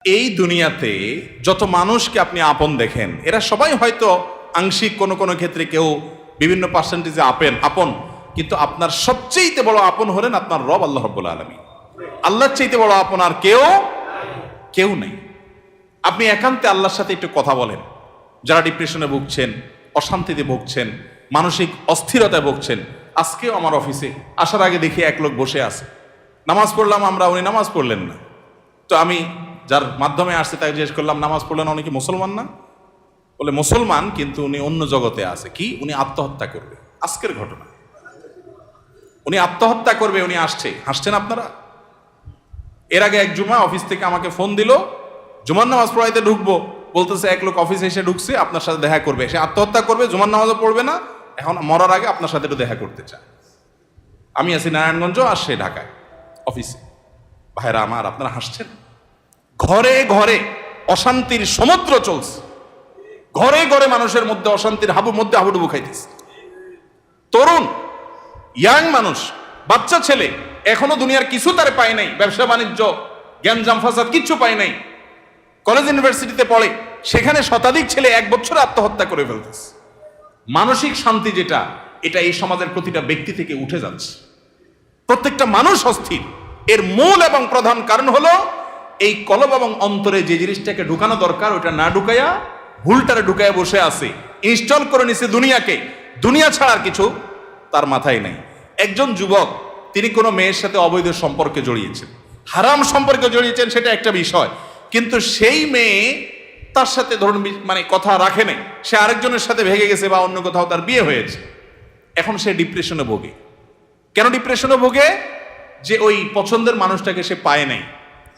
এই দুনিয়াতে যত মানুষকে আপনি আপন দেখেন, এরা সবাই হয়তো আংশিক কোনো কোনো ক্ষেত্রে কেউ বিভিন্ন পার্সেন্টেজে আপন, কিন্তু আপনার সবচেয়ে বড় আপন হলেন আপনার রব আল্লাহ রাব্বুল আলামিন। আল্লাহর চাইতে বড় আপন আর কেউ নেই। আপনি একান্তে আল্লাহর সাথে একটু কথা বলেন। যারা ডিপ্রেশনে ভুগছেন, অশান্তিতে ভুগছেন, মানসিক অস্থিরতায় ভুগছেন, আজকেও আমার অফিসে আসার আগে দেখি এক লোক বসে আছে, নামাজ পড়লাম আমরা, উনি নামাজ পড়লেন না। তো আমি যার মাধ্যমে আসছে তাকে জিজ্ঞেস করলাম, নামাজ পড়লেন, উনি কি মুসলমান না? বলে মুসলমান, কিন্তু উনি অন্য জগতে আছে। কি? উনি আত্মহত্যা করবে। আজকের ঘটনা, উনি আত্মহত্যা করবে, উনি আসছে। হাসছেন আপনারা? এর আগে এক জুমা অফিস থেকে আমাকে ফোন দিল, জুমার নামাজ পড়াইতে ঢুকবো, বলতেছে এক লোক অফিসে এসে ঢুকছে, আপনার সাথে দেখা করবে, সে আত্মহত্যা করবে, জুমার নামাজও পড়বে না, এখন মরার আগে আপনার সাথে একটু দেখা করতে চায়। আমি আছি নারায়ণগঞ্জ, আর সে ঢাকায় অফিসে। ভাইরা আমার, আপনারা হাসছেন? ঘরে ঘরে অশান্তির সমুদ্র চলছে, ঘরে ঘরে মানুষের মধ্যে অশান্তির মধ্যে হাবুডুবু খাইতেছে। তরুণ ইয়াং মানুষ, বাচ্চা ছেলে এখনো দুনিয়ার কিছু তারে পায় নাই, ব্যবসা বাণিজ্য জ্ঞানজাম ফাসাদ কিচ্ছু পায় নাই, কলেজ ইউনিভার্সিটিতে পড়ে, সেখানে শতাধিক ছেলে এক বছরে আত্মহত্যা করে ফেলতেছে। মানসিক শান্তি যেটা, এটা এই সমাজের প্রতিটা ব্যক্তি থেকে উঠে যাচ্ছে। প্রত্যেকটা মানুষ অস্থির। এর মূল এবং প্রধান কারণ হলো এই কলব এবং অন্তরে যে জিনিসটাকে ঢুকানো দরকার ওটা না ঢুকাইয়া ভুলটারে ঢুকাইয়া বসে আছে, ইনস্টল করে নিছে দুনিয়াকে। দুনিয়া ছাড়ার কিছু তার মাথায় নাই। একজন যুবক, তিনি কোনো মেয়ের সাথে অবৈধ সম্পর্কে জড়িয়েছেন, হারাম সম্পর্কে জড়িয়েছেন, সেটা একটা বিষয়, কিন্তু সেই মেয়ে তার সাথে ধরুন মানে কথা রাখে নাই, সে আরেকজনের সাথে ভেগে গেছে বা অন্য কোথাও তার বিয়ে হয়েছে। এখন সে ডিপ্রেশনে ভোগে। কেন ডিপ্রেশনে ভোগে? যে ওই পছন্দের মানুষটাকে সে পায় নাই।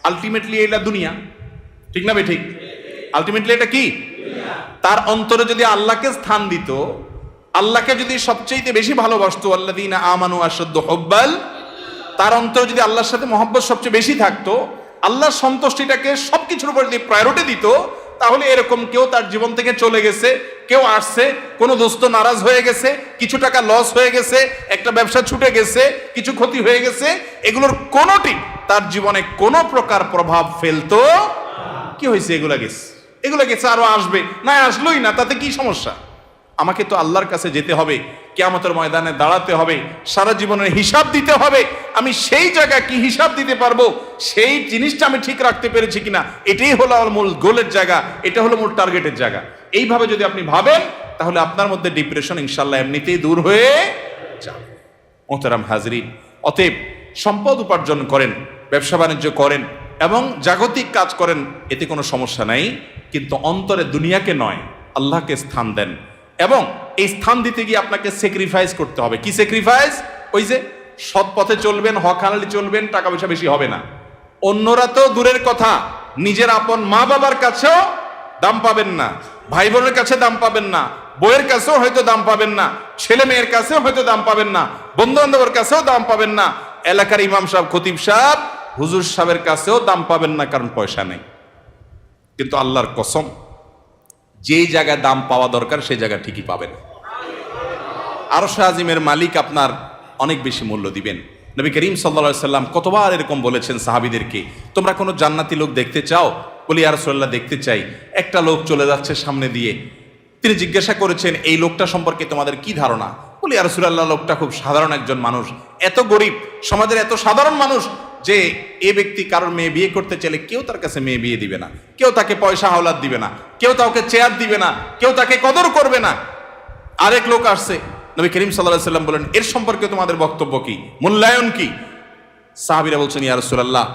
আলটিমেটলি এটা দুনিয়া, ঠিক না? ঠিক। আলটিমেটলি এটা কি? তার অন্তরে যদি আল্লাহকে স্থান দিত, আল্লাহকে যদি সবচেয়ে বেশি ভালোবাসতো, আল্লাযীনা আমানু আশাদ্দু হুব্বাল, তার অন্তরে যদি আল্লাহর সাথে মহব্বত সবচেয়ে বেশি থাকতো, আল্লাহর সন্তুষ্টিটাকে সবকিছুর উপর যদি প্রায়োরিটি দিত, তাহলে এরকম কেউ তার জীবন থেকে চলে গেছে, কেউ আসছে, কোনো দোস্ত নারাজ হয়ে গেছে, কিছু টাকা লস হয়ে গেছে, একটা ব্যবসা ছুটে গেছে, কিছু ক্ষতি হয়ে গেছে, এগুলোর কোনোটি তার জীবনে কোনো প্রকার প্রভাব ফেলতো? কি হয়েছে? এগুলা গেছে, আরো আসবে, না আসলোই না, তাতে কি সমস্যা? আমাকে তো আল্লাহর কাছে যেতে হবে, কিয়ামতের ময়দানে দাঁড়াতে হবে, সারা জীবনের হিসাব দিতে হবে। আমি সেই জায়গা কি হিসাব দিতে পারবো, সেই জিনিসটা আমি ঠিক রাখতে পেরেছি কিনা, এটাই হলো আমার মূল গোলের জায়গা, এটা হলো মূল টার্গেটের জায়গা। এইভাবে যদি আপনি ভাবেন, তাহলে আপনার মধ্যে ডিপ্রেশন ইনশাল্লাহ এমনিতেই দূর হয়ে যাবে। মোহতারাম হাজরিন, অতএব সম্পদ উপার্জন করেন, ব্যবসা বাণিজ্য করেন এবং জাগতিক কাজ করেন, এতে কোনো সমস্যা নাই, কিন্তু অন্তরে দুনিয়াকে নয়, আল্লাহকে স্থান দেন। এবং এই স্থান দিতে গিয়ে আপনাকে স্যাক্রিফাইস করতে হবে। কি স্যাক্রিফাইস? ওই যে সৎ পথে চলবেন, হক হালালি চলবেন, টাকা পয়সা বেশি হবে না। অন্যরা তো দূরের কথা, নিজের আপন মা বাবার কাছেও দাম পাবেন না, ভাই বোনের কাছে দাম পাবেন না, বইয়ের কাছেও হয়তো দাম পাবেন না, ছেলে মেয়ের কাছেও হয়তো দাম পাবেন না, বন্ধু বান্ধবের কাছেও দাম পাবেন না, এলাকার ইমাম সাহেব, খতিব সাহেব, হুজুর সাহেবের কাছেও দাম পাবেন না, কারণ পয়সা নেই। কিন্তু আল্লাহর কসম, যেই জায়গায় দাম পাওয়া দরকার সেই জায়গা ঠিকই পাবেন। আরশ আজিমের মালিক আপনার অনেক বেশি মূল্য দিবেন। নবী করিম সাল্লাল্লাহু আলাইহি সাল্লাম কতবার এরকম বলেছেন সাহাবীদেরকে, তোমরা কোনো জান্নাতি লোক দেখতে চাও? বলি ইয়া রাসূলুল্লাহ, দেখতে চাই। একটা লোক চলে যাচ্ছে সামনে দিয়ে, তিনি জিজ্ঞাসা করেছেন, এই লোকটা সম্পর্কে তোমাদের কি ধারণা? বলি ইয়া রাসূলুল্লাহ, লোকটা খুব সাধারণ একজন মানুষ, এত গরিব, সমাজের এত সাধারণ মানুষ যে এ ব্যক্তি কারোর মেয়ে বিয়ে করতে চাইলে কেউ তার কাছে মেয়ে বিয়ে দিবে না, কেউ তাকে পয়সা হাওলাত দিবে না, কেউ তাকে চেয়ার দিবে না, কেউ তাকে কদর করবে না। আরেক লোক আসছে, নবী করিম সাল্লাল্লাহু আলাইহি সাল্লাম বলেন, এর সম্পর্কে তোমাদের বক্তব্য কি, মূল্যায়ন কি? সাহাবীরা বলছেন, ইয়া রাসূলুল্লাহ,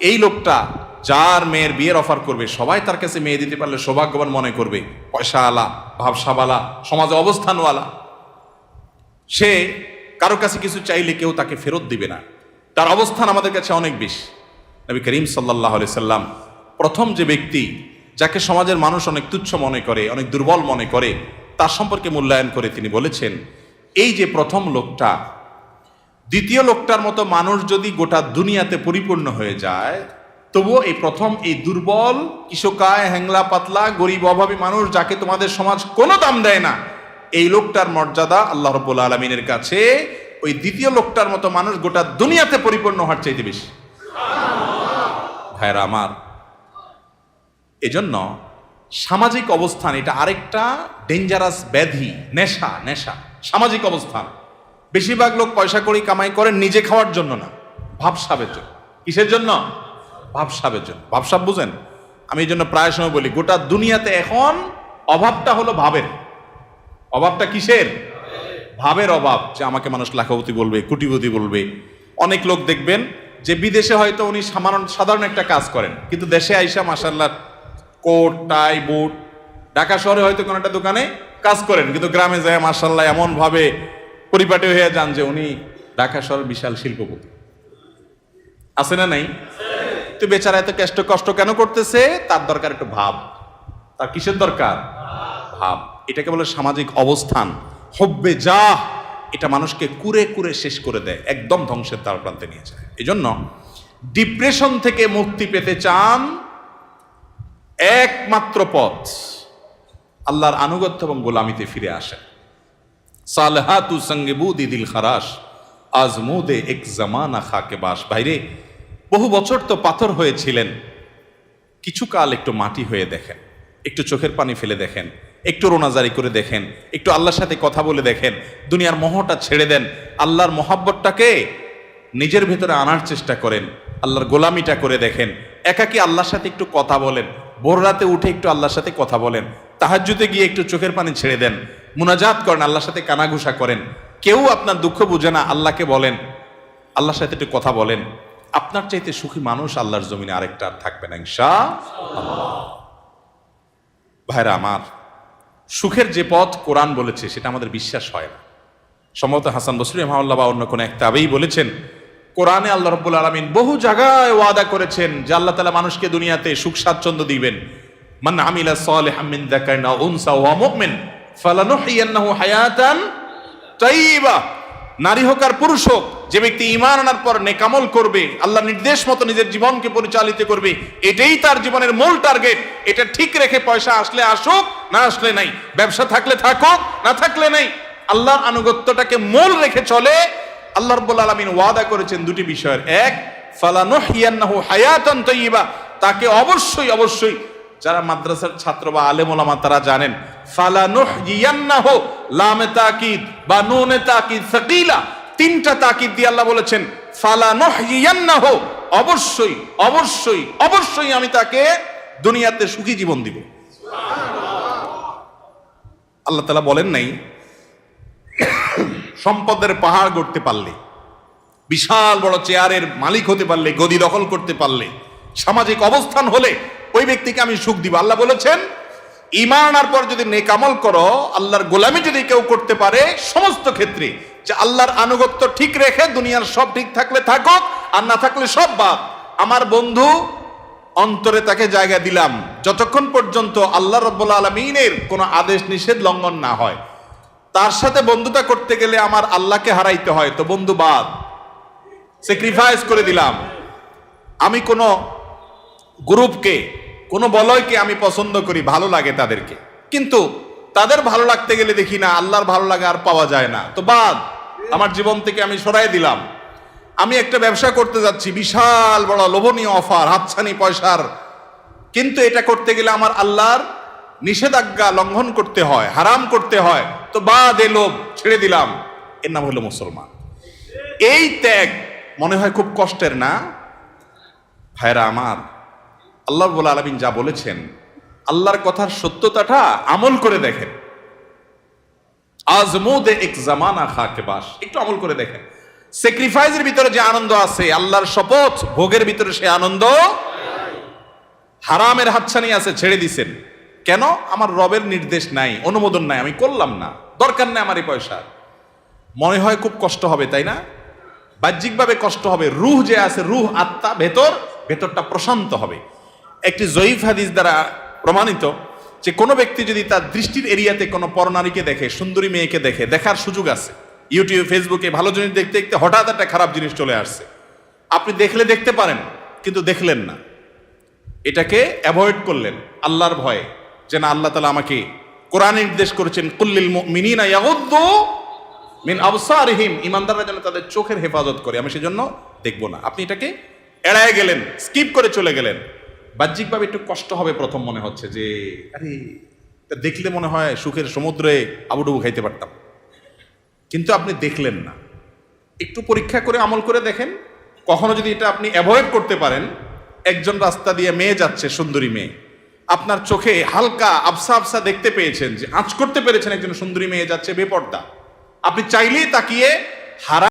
এই লোকটা যার মেয়ের বিয়ের অফার করবে, সবাই তার কাছে মেয়ে দিতে পারলে সৌভাগ্যবান মনে করবে, পয়সা আলা, ভাবসাবালা, সমাজে অবস্থানওয়ালা। সে কারো কাছে কিছু চাইলে কেউ তাকে ফেরত দিবে না, তার অবস্থান আমাদের কাছে অনেক বেশি। নবী করিম সাল্লাল্লাহু আলাইহি সাল্লাম প্রথম যে ব্যক্তি যাকে সমাজের মানুষ অনেক তুচ্ছ মনে করে, অনেক দুর্বল মনে করে, তার সম্পর্কে মূল্যায়ন করে তিনি বলেছেন, এই যে প্রথম লোকটা, দ্বিতীয় লোকটার মতো মানুষ যদি গোটা দুনিয়াতে পরিপূর্ণ হয়ে যায়, তবুও এই প্রথম এই দুর্বল, কিশোকায়, হ্যাংলা পাতলা, গরিব, অভাবী মানুষ, যাকে তোমাদের সমাজ কোনো দাম দেয় না, এই লোকটার মর্যাদা আল্লাহ রাব্বুল আলামিনের কাছে ওই দ্বিতীয় লোকটার মতো মানুষ গোটা দুনিয়াতে পরিপূর্ণ হওয়ার চাইতে বেশি। ভাইরা আমার, এজন্য সামাজিক অবস্থান এটা আরেকটা ডেঞ্জারাস ব্যাধি, নেশা। নেশা সামাজিক অবস্থান। বেশিরভাগ লোক পয়সা করি কামাই করেন নিজে খাওয়ার জন্য না, ভাবসাবের জন্য। কিসের জন্য? ভাবসাবের জন্য। ভাবসাব বুঝেন? আমি এই জন্য প্রায় সময় বলি, গোটা দুনিয়াতে এখন অভাবটা হলো ভাবের। অভাবটা কিসের? ভাবের অভাব। যে আমাকে মানুষ লাখপতি বলবে, কোটিপতি বলবে। অনেক লোক দেখবেন যে বিদেশে হয়তো উনি সাধারণ একটা কাজ করেন, কিন্তু দেশে আইসা মাশাআল্লাহ কোট টাই বুট, ঢাকা শহরে হয়তো কোনো একটা দোকানে কাজ করেন, কিন্তু গ্রামে যায় মাশাআল্লাহ এমন ভাবে পরিপাটি হয়ে যান যে উনি ঢাকা শহরের বিশাল শিল্পপতি। আছে না নাই? তো বেচারা এত কষ্ট কেন করতেছে? তার দরকার একটু ভাব। তার কিসের দরকার? ভাব। এটাকে বলে সামাজিক অবস্থান। হব্বে যা, এটা মানুষকে কুরে কুরে শেষ করে দেয়, একদম ধ্বংসের দ্বার প্রান্তে নিয়ে যায়। এজন্য ডিপ্রেশন থেকে মুক্তি পেতে চান, একমাত্র পথ আল্লাহর আনুগত্য এবং গোলামিতে ফিরে আসেন। সালহাতু সঙ্গে বুদি দিল খারাস আজমুদে এক জামানা খাকে বাস। ভাইরে, বহু বছর তো পাথর হয়েছিলেন, কিছু কাল একটু মাটি হয়ে দেখেন, একটু চোখের পানি ফেলে দেখেন, একটু রোনাজারি করে দেখেন, একটু আল্লাহর সাথে কথা বলে দেখেন, দুনিয়ার মোহটা ছেড়ে দেন, আল্লাহর মোহাব্বতটাকে নিজের ভেতরে আনার চেষ্টা করেন, আল্লাহর গোলামিটা করে দেখেন। একাকি আল্লাহর সাথে একটু কথা বলেন, ভোর রাতে উঠে একটু আল্লাহর সাথে কথা বলেন, তাহাজ্জুদে গিয়ে একটু চোখের পানি ছেড়ে দেন, মুনাজাত করেন, আল্লাহর সাথে কানাঘুষা করেন। কেউ আপনার দুঃখ বুঝে না, আল্লাহকে বলেন, আল্লাহর সাথে একটু কথা বলেন। আপনার চাইতে সুখী মানুষ আল্লাহর জমিনে আরেকটা আর থাকবে না ইনশাআল্লাহ। ভাইরা আমার, সুখের যে পথ কোরআন বলেছে সেটা আমাদের বিশ্বাস হয় না। সম্ভবত হাসান বসরি রাহিমাহুল্লাহ বা অন্য কোন এক তাবেঈ বলেছেন, কোরআনে আল্লাহ রাব্বুল আলামিন বহু জায়গায় ওয়াদা করেছেন যে আল্লাহ তাআলা মানুষকে দুনিয়াতে সুখ স্বাচ্ছন্দ্য দিবেন। মান আমিলা সালিহাম মিন যাকারিন আও উনসা ওয়া মুমিন ফালানুহইয়ান্নাহু হায়াতান তাইয়্যিবা। নারী হোক আর পুরুষ হোক, যে ব্যক্তি ঈমান আনার পর নেক আমল করবে, আল্লাহ নির্দেশ মতো নিজের জীবনকে পরিচালিত করবে, এটাই তার জীবনের মূল টার্গেট। এটা ঠিক রেখে পয়সা আসলে আসুক, না আসলে নাই, ব্যবসা থাকলে থাকুক, না থাকলে নাই, আল্লাহর আনুগত্যটাকে মূল রেখে চলে। আল্লাহ রাব্বুল আলামিন ওয়াদা করেছেন দুটি বিষয়ের। এক, ফালানুহইয়ান্নাহু হায়াতান তাইয়্যিবা, তাকে অবশ্যই অবশ্যই, যারা মাদ্রাসার ছাত্র বা আলেম ওলামা তারা জানেন, ফালানুহইয়ান্নাহু লামে তাকিদ বা নুনে তাকিদ সাকিলা, তিনটা তাকিদ দিয়ে আল্লাহ বলেছেন ফালানুহইয়ান্নাহু, অবশ্যই অবশ্যই অবশ্যই আমি তাকে দুনিয়াতে সুখী জীবন দিব। আল্লাহ তাআলা বলেন নাই সম্পদের পাহাড় গড়তে পারলে, বিশাল বড় চেয়ারের মালিক হতে পারলে, গদি দখল করতে পারলে, সামাজিক অবস্থান হলে ওই ব্যক্তিকে আমি সুখ দিব। আল্লাহ বলেছেন ঈমান আনার পর যদি নেক আমল করো, আল্লাহর গোলামি যদি কেউ করতে পারে সমস্ত ক্ষেত্রে, যে আল্লাহর আনুগত্য ঠিক রেখে দুনিয়ার সব ঠিক থাকলে থাকুক, আর না থাকলে সব বাদ, আমার বন্ধু অন্তরে তাকে জায়গা দিলাম যতক্ষণ পর্যন্ত আল্লাহ রাব্বুল আলামিনের কোনো আদেশ নিষেধ লঙ্ঘন না হয়। তার সাথে বন্ধুতা করতে গেলে আমার আল্লাহকে হারাইতে হয়, তো বন্ধু বাদ, স্যাক্রিফাইস করে দিলাম। আমি কোনো গ্রুপকে, কোনো বলয়কে আমি পছন্দ করি, ভালো লাগে তাদেরকে, কিন্তু তাদের ভালো লাগতে গেলে দেখি না আল্লাহর ভালো লাগা আর পাওয়া যায় না, তো বাদ, আমার জীবন থেকে আমি সরাই দিলাম। আমি একটা ব্যবসা করতে যাচ্ছি, বিশাল বড় লোভনীয় অফার, হাতছানি পয়সার, কিন্তু এটা করতে গেলে আমার আল্লাহর নিষেধাজ্ঞা লঙ্ঘন করতে হয়, হারাম করতে হয়, তো বাদ, এ লোভ ছেড়ে দিলাম। এর নাম হলো মুসলমান। এই ত্যাগ মনে হয় খুব কষ্টের না? ভাইরা আমার, আল্লাহ রাব্বুল আলামিন যা বলেছেন, আল্লাহর কথার সত্যতাটা আমল করে দেখেন। আজমুদে এক জামানা খাকে বাস, একটু আমল করে দেখেন। স্যাক্রিফাইসের ভিতরে যে আনন্দ আছে, আল্লাহর শপথ ভোগের ভিতরে সে আনন্দ। হারামের হাতছানি আছে, ছেড়ে দিছেন কেন? আমার রবের নির্দেশ নাই, অনুমোদন নাই, আমি করলাম না, দরকার নেই আমার এই পয়সা। মনে হয় খুব কষ্ট হবে, তাই না? বাহ্যিকভাবে কষ্ট হবে, রুহ যে আছে, রুহ আত্মা ভেতরটা প্রশান্ত হবে। একটি জয়ীফ হাদিস দ্বারা প্রমাণিত যে কোনো ব্যক্তি যদি তার দৃষ্টির এরিয়াতে কোনো পরনারীকে দেখে, সুন্দরী মেয়েকে দেখে, দেখার সুযোগ আছে, ইউটিউব ফেসবুকে ভালো জিনিস দেখতে দেখতে হঠাৎ একটা খারাপ জিনিস চলে আসছে, আপনি দেখলে দেখতে পারেন, কিন্তু দেখলেন না, এটাকে অ্যাভয়েড করলেন আল্লাহর ভয়ে, যে না, আল্লাহ তাআলা আমাকে কোরআনে নির্দেশ করেছেন কুল্লিল মুমিনিনা ইয়াগুদ্দু মিন আবসারিহিম, ঈমানদাররা যেন তাদের চোখের হেফাজত করে, আমি সেজন্য দেখব না। আপনি এটাকে এড়ায় গেলেন, স্কিপ করে চলে গেলেন, বাহ্যিকভাবে একটু কষ্ট হবে প্রথম, মনে হচ্ছে যে আরে এটা দেখলে মনে হয় সুখের সমুদ্রে আবুডুবু খাইতে পারতাম, কিন্তু আপনি দেখলেন না। একটু পরীক্ষা করে আমল করে দেখেন, কখনো যদি এটা আপনি অ্যাভয়েড করতে পারেন। একজন রাস্তা দিয়ে মেয়ে যাচ্ছে, সুন্দরী মেয়ে, আপনার চোখে হালকা আবসা আবসা দেখতে পেয়েছেন, যে আঁচ করতে পেরেছেন একজন সুন্দরী মেয়ে যাচ্ছে বেপর্দা, আপনি চাইলেই তাকিয়ে হারাম